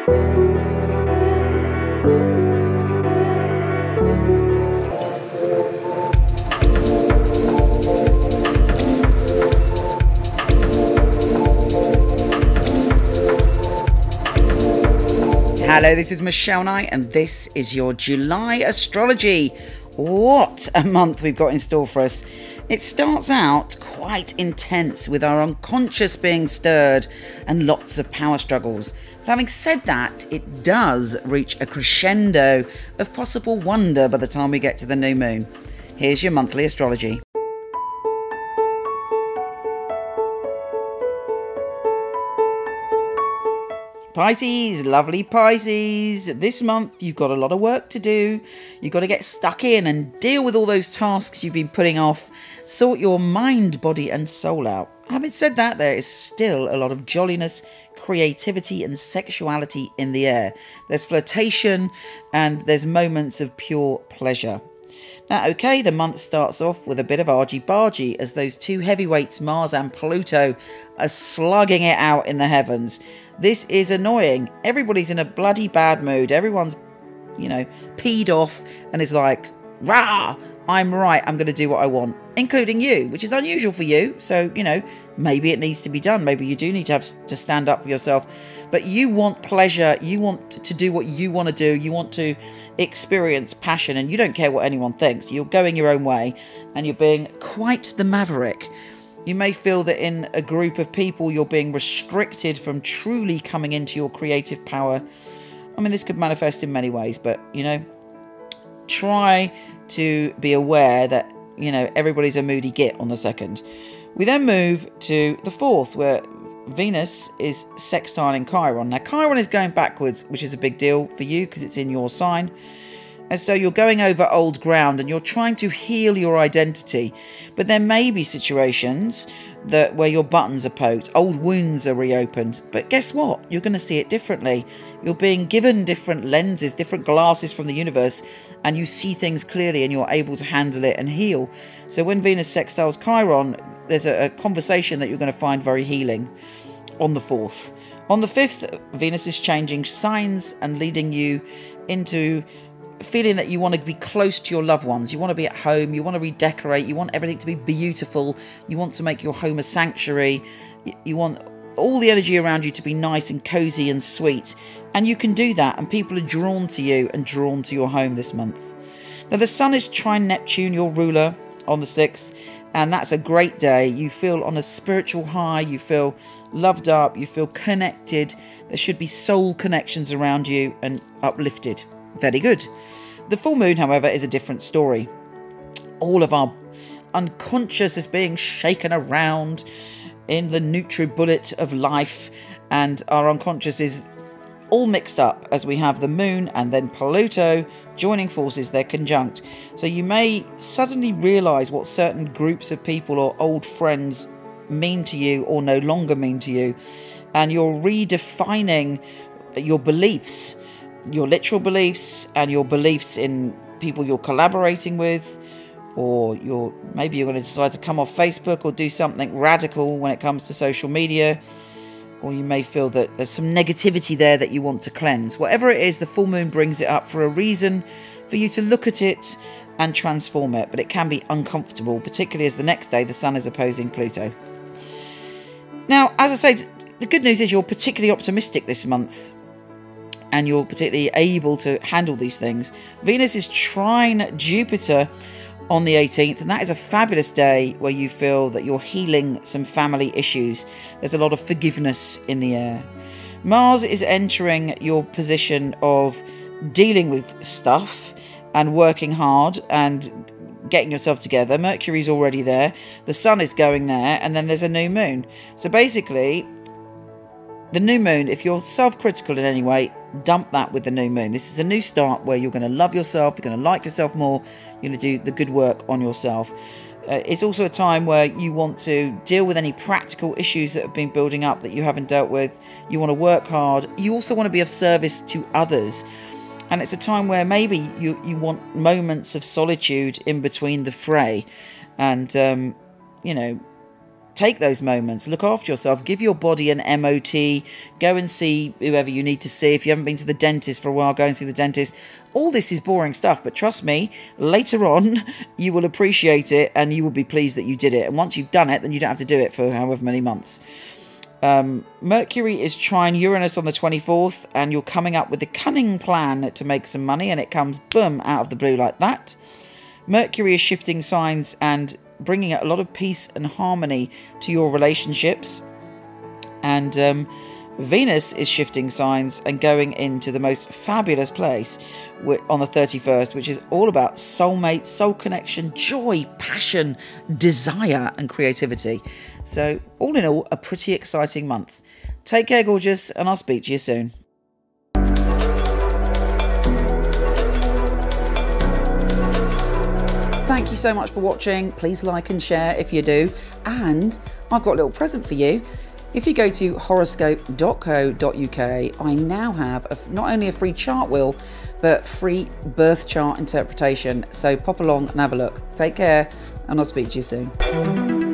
Hello, this is Michele Knight, and this is your July astrology. What a month we've got in store for us. It starts out quite intense with our unconscious being stirred and lots of power struggles. But having said that, it does reach a crescendo of possible wonder by the time we get to the new moon. Here's your monthly astrology. Pisces, lovely Pisces. This month you've got a lot of work to do. You've got to get stuck in and deal with all those tasks you've been putting off. Sort your mind, body and soul out. Having said that, there is still a lot of jolliness, creativity and sexuality in the air. There's flirtation and there's moments of pure pleasure. Now, okay, the month starts off with a bit of argy-bargy as those two heavyweights, Mars and Pluto, are slugging it out in the heavens. This is annoying. Everybody's in a bloody bad mood. Everyone's, peed off and is like, rah, I'm right, I'm going to do what I want, including you, which is unusual for you. So, maybe it needs to be done. Maybe you do need to have to stand up for yourself. But you want pleasure. You want to do what you want to do. You want to experience passion and you don't care what anyone thinks. You're going your own way and you're being quite the maverick. You may feel that in a group of people you're being restricted from truly coming into your creative power. I mean, this could manifest in many ways, but, try to be aware that, everybody's a moody git on the 2nd. We then move to the 4th, where Venus is sextiling Chiron. Now, Chiron is going backwards, which is a big deal for you because it's in your sign. And so you're going over old ground and you're trying to heal your identity. But there may be situations where your buttons are poked, old wounds are reopened. But guess what? You're going to see it differently. You're being given different lenses, different glasses from the universe, and you see things clearly and you're able to handle it and heal. So when Venus sextiles Chiron, there's a conversation that you're going to find very healing on the 4th. On the 5th, Venus is changing signs and leading you into feeling that you want to be close to your loved ones. You want to be at home. You want to redecorate. You want everything to be beautiful. You want to make your home a sanctuary. You want all the energy around you to be nice and cozy and sweet. And you can do that. And people are drawn to you and drawn to your home this month. Now, the Sun is trine Neptune, your ruler, on the 6th. And that's a great day. You feel on a spiritual high. You feel loved up. You feel connected. There should be soul connections around you and uplifted. Very good. The full moon, however, is a different story. All of our unconscious is being shaken around in the NutriBullet of life, and our unconscious is all mixed up as we have the moon and then Pluto joining forces. They're conjunct. So you may suddenly realise what certain groups of people or old friends mean to you or no longer mean to you, and you're redefining your beliefs, your literal beliefs and your beliefs in people you're collaborating with, or maybe you're going to decide to come off Facebook or do something radical when it comes to social media, or you may feel that there's some negativity there that you want to cleanse. Whatever it is, the full moon brings it up for a reason, for you to look at it and transform it, but it can be uncomfortable, particularly as the next day the Sun is opposing Pluto. Now, as I say, the good news is you're particularly optimistic this month, and you're particularly able to handle these things. Venus is trine Jupiter on the 18th, and that is a fabulous day where you feel that you're healing some family issues. There's a lot of forgiveness in the air. Mars is entering your position of dealing with stuff and working hard and getting yourself together. Mercury's already there. The Sun is going there, and then there's a new moon. So basically, the new moon, if you're self-critical in any way, dump that with the new moon. This is a new start where you're going to love yourself, you're going to like yourself more, you're going to do the good work on yourself. It's also a time where you want to deal with any practical issues that have been building up that you haven't dealt with. You want to work hard. You also want to be of service to others. And it's a time where maybe you want moments of solitude in between the fray. And, take those moments, look after yourself, give your body an MOT, go and see whoever you need to see. If you haven't been to the dentist for a while, go and see the dentist. All this is boring stuff, but trust me, later on, you will appreciate it and you will be pleased that you did it. And once you've done it, then you don't have to do it for however many months. Mercury is trine Uranus on the 24th, and you're coming up with a cunning plan to make some money, and it comes, boom, out of the blue like that. Mercury is shifting signs and bringing a lot of peace and harmony to your relationships. And Venus is shifting signs and going into the most fabulous place on the 31st, which is all about soulmates, soul connection, joy, passion, desire and creativity. So all in all, a pretty exciting month. Take care, gorgeous, and I'll speak to you soon. Thank you so much for watching. Please like and share if you do. And I've got a little present for you. If you go to horoscope.co.uk, I now have not only a free chart wheel, but free birth chart interpretation. So pop along and have a look. Take care, and I'll speak to you soon.